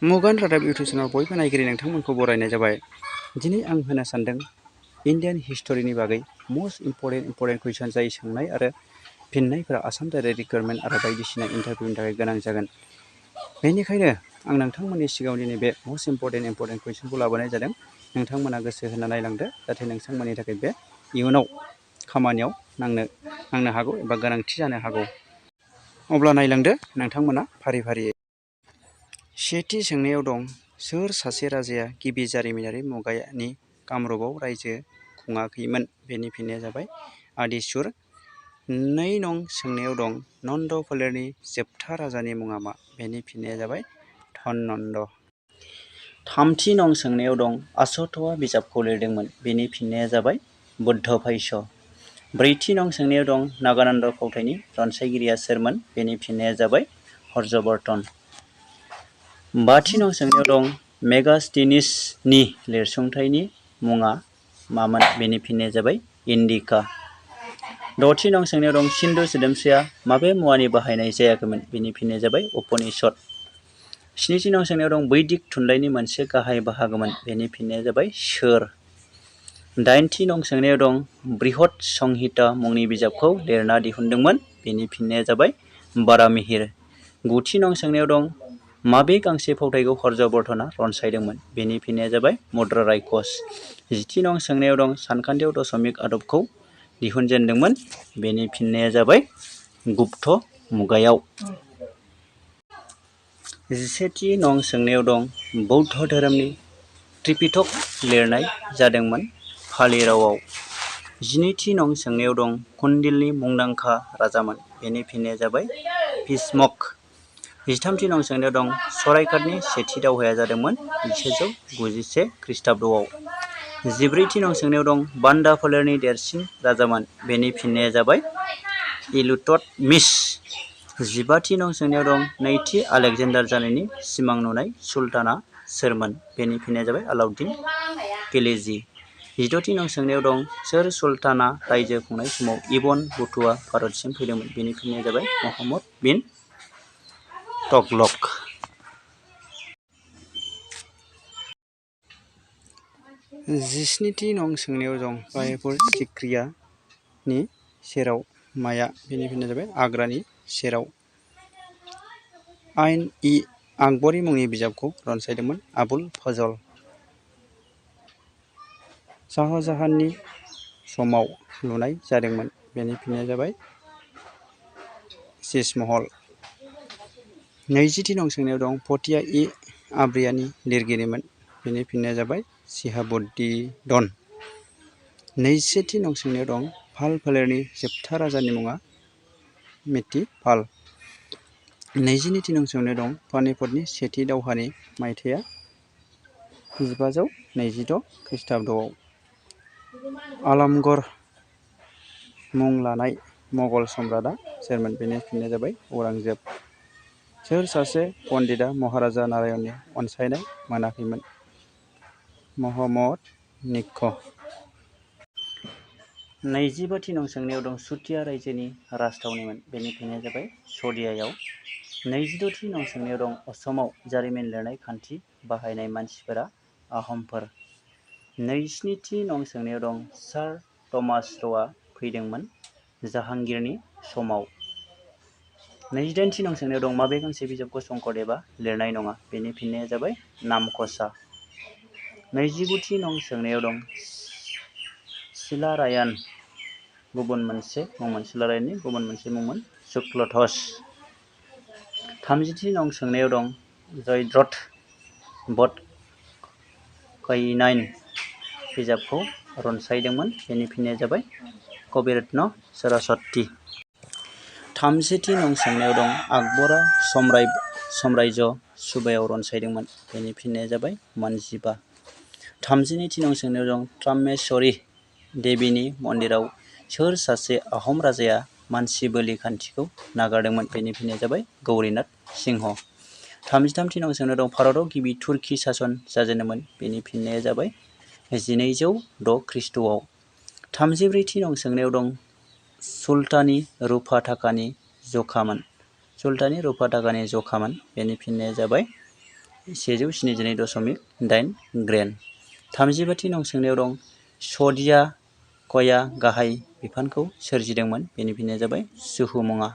मुगान रादाब YouTube channel बयबो नायगिरि नोंथांमोनखौ बरायनाय जाबाय। दिनै आं होनो सानदों इन्डियान हिस्टरिनि बागै मोस्ट इम्परटेन्ट कुइसन जाय सोंनाय आरो फिननायफोरा आसाम डाइरेक्ट रिक्रुटमेन्ट आरो बायदिसिना इन्टारभिउनि थाखाय गोनां जागोन। बेनिखायनो आं नोंथांमोननि सिगाङाव दिनै बे मोस्ट इम्परटेन्ट कुइसनखौ लाबोनाय जादों। नोंथांमोना गोसो होना नायलांदो जाहाथे नोंथांमोननि थाखाय बे इयुनाव खामानियाव नांनो हागौ एबा गोनांथि जानो हागौ। अब्ला नायलांदो नोंथांमोना फारि फारियै। सेथि सोंनायाव दं सोर सासे राजाया गिबि जारिमिनारि मुगानि कामरुपआव रायजो खुङाखैमोन? बेनि फिननाया जाबाय आदिसुर। 2 नं सोंनायाव दं नन्द फोलेरनि जोबथा राजानि मुङा मा? बेनि फिननाया जाबाय धननन्द। 3थि नं सोंनायाव दं अश'कआ बिजाबखौ लिरदोंमोन? बेनि फिननाया जाबाय बुद्ध भाष्य। 4थि नं सोंनायाव दं नागानन्द फावथायनि रनसायगिरिया सोरमोन? बेनि फिननाया जाबाय हर्षवर्धन। 5थि नं सोंनायाव दं मेगास्थिनिसनि लिरसुंथाइनि मुङा मामोन? बेनि फिननाया जाबाय इन्डिका। 6थि नं सोंनायाव दं सिन्धु सोदोमस्रिया माबे मुवानि बाहायनाय जायाखैमोन? बेनि फिननाया जाबाय उपनिषद। 7थि नं सोंनायाव दं वैदिक थुनलाइनि मोनसे गाहाय बाहागोमोन? बेनि फिननाया जाबाय सोर। 8थि नं सोंनायाव दं बृहत संहिता मुंनि बिजाबखौ लिरना दिहुनदोंमोन? बेनि फिननाया जाबाय बारामिहिर। 9थि नं सोंनायाव दं माबे गांसे फावथायखौ हर्षवर्धना रनसायदोंमोन? बेनि फिननाया जाबाय मुद्रा रायखस। 10थि नं सोंनायाव दं सानखान्थियाव दशमिक आदबखौ दिहुनजेनदोंमोन? बेनि फिननाया जाबाय गुप्त मुगायाव। 11थि नं सोंनायाव दं बौद्ध धोरोमनि त्रिपिटक लिरनाय जादोंमोन पाली रावआव। 12थि नं सोंनायाव दं कुन्दिलनि मुंदांखा राजामोन? बेनि फिननाया जाबाय भीष्मक। 13थि नं सोंनायाव दं सरायघाटनि सेथि दावहाया जादोंमोन 1191 खृष्टाब्दआव। 14थि नं सोंनायाव दं बान्दा फोलेरनि देरसिन राजामोन? बेनि फिननाया जाबाय इलतुतमिश। 15थि नं सोंनायाव दं नैथि आलेकजेन्डार जानायनि सिमां नुनाय सुल्ताना सोरमोन? बेनि फिननाया जाबाय अलाउद्दिन खिलजी। 16थि नं सोंनायाव दं सोर सुल्ताना रायजो खुंनाय समाव इबन बतुआ भारतसिम फैदोंमोन? बेनि फिननाया जाबाय महम्मद बिन तगलक। 17थि नं सोंनायाव दं रायपुर सिक्रियानि सेराव माया? बेनि फिननाया जाबाय आग्रानि सेराव। आइन-इ-आकबरी मुंनि बिजाबखौ रनसायदोंमोन आबुल फजल। शाहजाहाननि समाव लुनाय जादोंमोन? बेनि फिननाया जाबाय शीश-महल। 20थि नं सोंनायाव दं फतिया-इ-आब्रियानि लिरगिरिमोन? बेनि फिननाया जाबाय शिहाबुद्दीन। 21थि नं सोंनायाव दं पाल फोलेरनि जोबथा राजानि मुङा मितिपाल। 22थि नं सोंनायाव दं पानिपतनि सेथि दावहानि मायथाइया 1526 खृष्टाब्दआव। आलमगर मुं लानाय मगल सम्राटआ सोरमोन? बेनि फिननाया जाबाय औरंगजेब। सोर सासे पन्डितआ महाराजा नारायणनि अनसायनाय मोनाखैमोन? महम्मद निक्क'। 25थि नं सोंनायाव दं चुटिया रायजोनि राजथावनिमोन? बेनि फिननाया जाबाय सदियायाव। 26थि नं सोंनायाव दं असमाव जारिमिन लिरनाय खान्थि बाहायनाय मानसिफोरा आहमफोर? 27थि नं सोंनायाव दं सार थमास र'आ फैदोंमोन जाहांगीरनि समाव? 28थि नं सोंनायाव दं माबे गांसे बिजाबखौ शंकरदेबा लिरनाय नङा? बेनि फिननाया जाबाय नामक'सा। 29थि नं सोंनायाव दं शिलारायनि गुबुन मोनसे मुंमोन शुक्लध्वज। 30थि नं सोंनायाव दं जयद्रथ बध कयनाइन बिजाबखौ रनसायदोंमोन? बेनि फिननाया जाबाय कविरत्न सरस्वती। 31थि नं सोंनायाव दं आकबरा साम्रायजो सुबायाव रनसायदोंमोन? बेनि फिननाया जाबाय मोनजिबा। 32थि नं सोंनायाव दं ताम्मेश्वरी देवीनि मन्दिराव सोर सासे आहम राजाया मानसि बोलि खान्थिखौ नागारदोंमोन? बेनि फिननाया जाबाय गौरीनाथ सिंह। 33थि नं सोंनायाव दं भारतआव गिबि तुर्की सासन जाजेनदोंमोन? बेनि फिननाया जाबाय 1206 खृष्टआव। 34थि नं सोंनायाव दं सुल्तानी रुपा थाखानि जखामोन? बेनि फिननाया जाबाय 172.8 ग्रेन। 35थि नं सोंनायाव दं सदिया कया गाहाय बिफानखौ सोरजिदोंमोन? बेनि फिननाया जाबाय सुहुमुङा।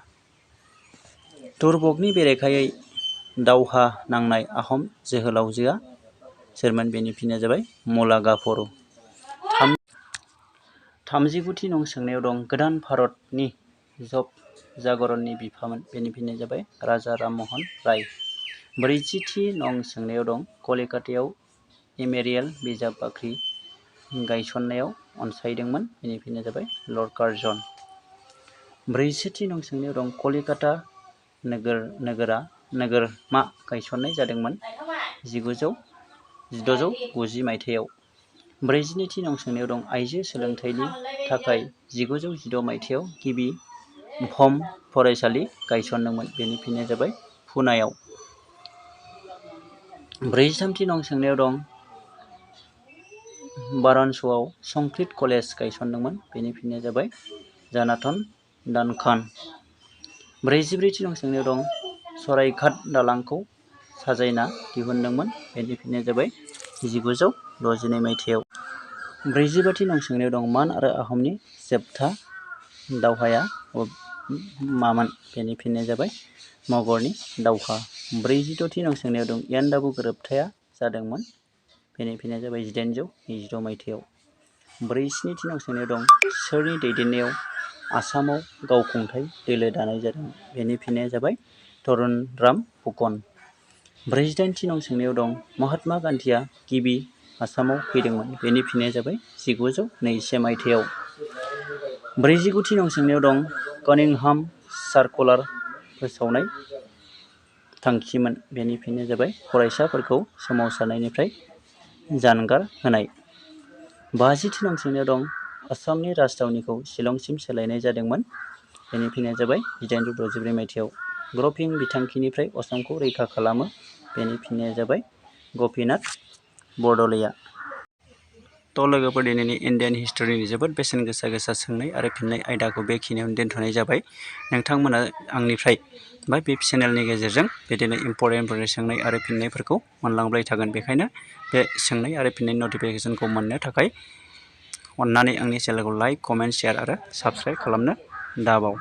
तुरबकनि बेरेखायै दावहा नांनाय आहम जोहोलावजोआ सोरमोन? बेनि फिननाया जाबाय मुलागाफर। 39थि नं सोंनायाव दं गोदान भारतनि जब जागरणनि बिफामोन? बेनि फिननाया जाबाय राजा राममहन राय। 40थि नं सोंनायाव दं कलिकातायाव इमेरियेल बिजाब बाख्रि गायसननायाव अनसायदोंमोन? बेनि फिननाया जाबाय लर्ड कार्जन। 41थि नं सोंनायाव दं कलिकाता नोगोरमा गायसननाय जादोंमोन 1690 मायथाइयाव। 42थि नं सोंनायाव दं आइजो सोलोंथाइनि थाखाय 1916 मायथाइयाव गिबि भम फरायसालि गायसनदोंमोन? बेनि फिननाया जाबाय पुनायाव। 43थि नं सोंनायाव दं वाराणसीआव संस्कृत कलेज गायसनदोंमोन? बेनि फिननाया जाबाय जनाथन डानकान। 44थि नं सोंनायाव दं सरायघाट दालांखौ साजायना दिहुनदोंमोन? बेनि फिननाया जाबाय 1962 मायथाइयाव। 45थि नं सोंनायाव दं मान आरो आहमनि जोबथा दावहाया मामोन? बेनि फिननाया जाबाय मगरनि दावहा। 46थि नं सोंनायाव दं यान्डाबु गोरोबथाया जादोंमोन? बेनि फिननाया जाबाय 1826 मायथाइयाव। 47थि नं सोंनायाव दं सोरनि दैदेननायाव आसामाव गावखुंथाइ दोलो दानाय जादोंमोन? बेनि फिननाया जाबाय तरुणराम फुकन। 48थि नं सोंनायाव दं महात्मा गान्धीया गिबि आसामाव फैदोंमोन? बेनि फिननाया जाबाय 1921 मायथाइयाव। 49थि नं सोंनायाव दं कानिंहाम सार्कुलार फोसावनाय थांखिमोन? बेनि फिननाया जाबाय फरायसाफोरखौ सोमावसारनायनिफ्राय जानगार होनाय। 50थि नं सोंनायाव दं आसामनि राजथावनिखौ शिलंसिम सोलायनाय जादोंमोन? बेनि फिननाया जाबाय 1864 मायथाइयाव। ग्रपिं बिथांखिनिफ्राय असमखौ रैखा खालामो? बेनि फिननाया जाबाय गपिनाथ बरदलैया। लोगोफोर दिनैनि इण्डियान हिस्टरिनि जोबोद बेसेन गोसा सोंनाय आरो फिननाय आयदाखौ बेखिनियावनो दोनथ'नाय जाबाय। नोंथांमोना आंनिफ्राय बा बे चेनेलनि गेजेरजों बिदिनो इम्परटेन्ट सोंनाय आरो फिननायफोरखौ मोनलांबाय थागोन। बेखायनो बे सोंनाय आरो फिननायनि नटिफिकेसनखौ मोननो थाखाय अननानै आंनि चेनेलखौ लाइक, कमेन्ट, शेयार आरो साबस्क्राइब खालामनो दाबाव।